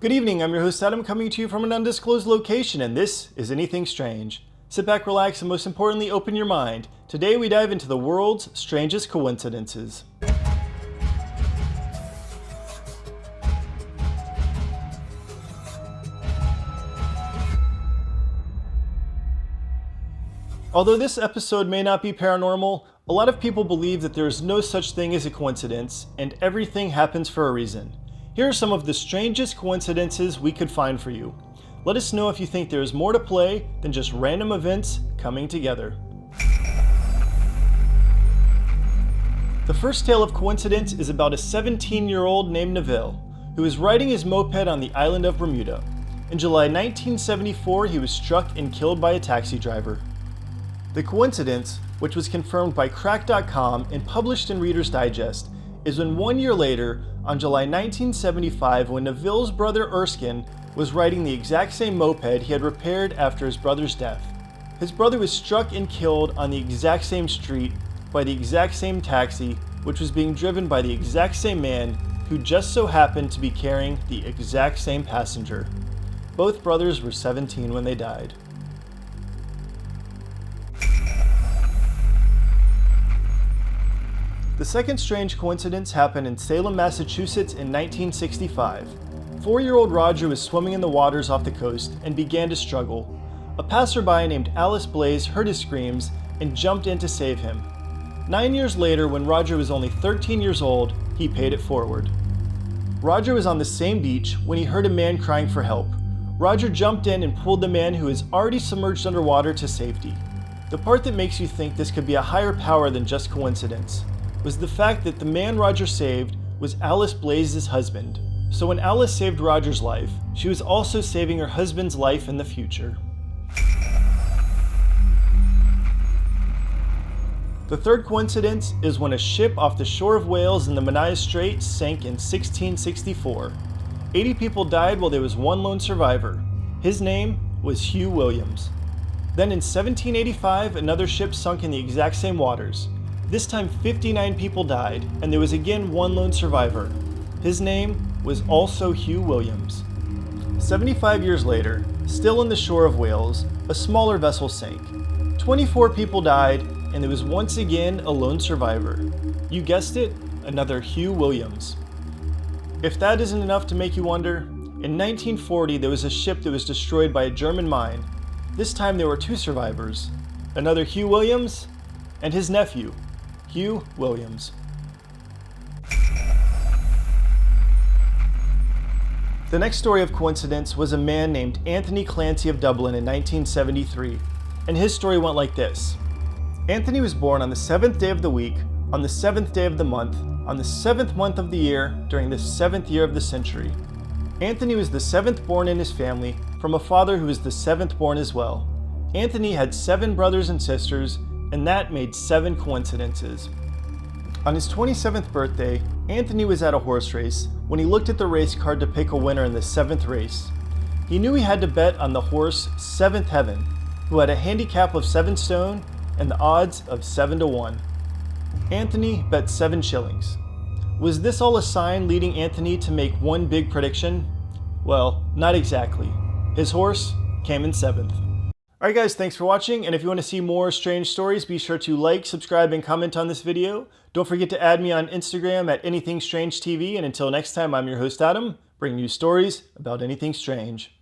Good evening, I'm your host Adam, coming to you from an undisclosed location, and this is Anything Strange. Sit back, relax, and most importantly, open your mind. Today we dive into the world's strangest coincidences. Although this episode may not be paranormal, a lot of people believe that there is no such thing as a coincidence, and everything happens for a reason. Here are some of the strangest coincidences we could find for you. Let us know if you think there is more to play than just random events coming together. The first tale of coincidence is about a 17-year-old named Neville, who was riding his moped on the island of Bermuda. In July 1974, he was struck and killed by a taxi driver. The coincidence, which was confirmed by Crack.com and published in Reader's Digest, is when 1 year later, on July 1975, when Neville's brother Erskine was riding the exact same moped he had repaired after his brother's death. His brother was struck and killed on the exact same street by the exact same taxi, which was being driven by the exact same man who just so happened to be carrying the exact same passenger. Both brothers were 17 when they died. The second strange coincidence happened in Salem, Massachusetts in 1965. 4-year-old Roger was swimming in the waters off the coast and began to struggle. A passerby named Alice Blaze heard his screams and jumped in to save him. 9 years later, when Roger was only 13 years old, he paid it forward. Roger was on the same beach when he heard a man crying for help. Roger jumped in and pulled the man who was already submerged underwater to safety. The part that makes you think this could be a higher power than just coincidence was the fact that the man Roger saved was Alice Blaze's husband. So when Alice saved Roger's life, she was also saving her husband's life in the future. The third coincidence is when a ship off the shore of Wales in the Menai Strait sank in 1664. 80 people died while there was one lone survivor. His name was Hugh Williams. Then in 1785, another ship sunk in the exact same waters. This time 59 people died, and there was again one lone survivor. His name was also Hugh Williams. 75 years later, still in the shore of Wales, a smaller vessel sank. 24 people died, and there was once again a lone survivor. You guessed it, another Hugh Williams. If that isn't enough to make you wonder, in 1940 there was a ship that was destroyed by a German mine. This time there were 2 survivors, another Hugh Williams and his nephew, Hugh Williams. The next story of coincidence was a man named Anthony Clancy of Dublin in 1973, and his story went like this. Anthony was born on the 7th day of the week, on the 7th day of the month, on the 7th month of the year, during the 7th year of the century. Anthony was the 7th born in his family, from a father who was the 7th born as well. Anthony had 7 brothers and sisters, and that made 7 coincidences. On his 27th birthday, Anthony was at a horse race when he looked at the race card to pick a winner in the 7th race. He knew he had to bet on the horse 7th Heaven, who had a handicap of 7 stone and the odds of 7 to 1. Anthony bet 7 shillings. Was this all a sign leading Anthony to make one big prediction? Well, not exactly. His horse came in 7th. Alright guys, thanks for watching, and if you want to see more strange stories, be sure to like, subscribe, and comment on this video. Don't forget to add me on Instagram at Anything Strange TV, and until next time, I'm your host Adam, bringing you stories about anything strange.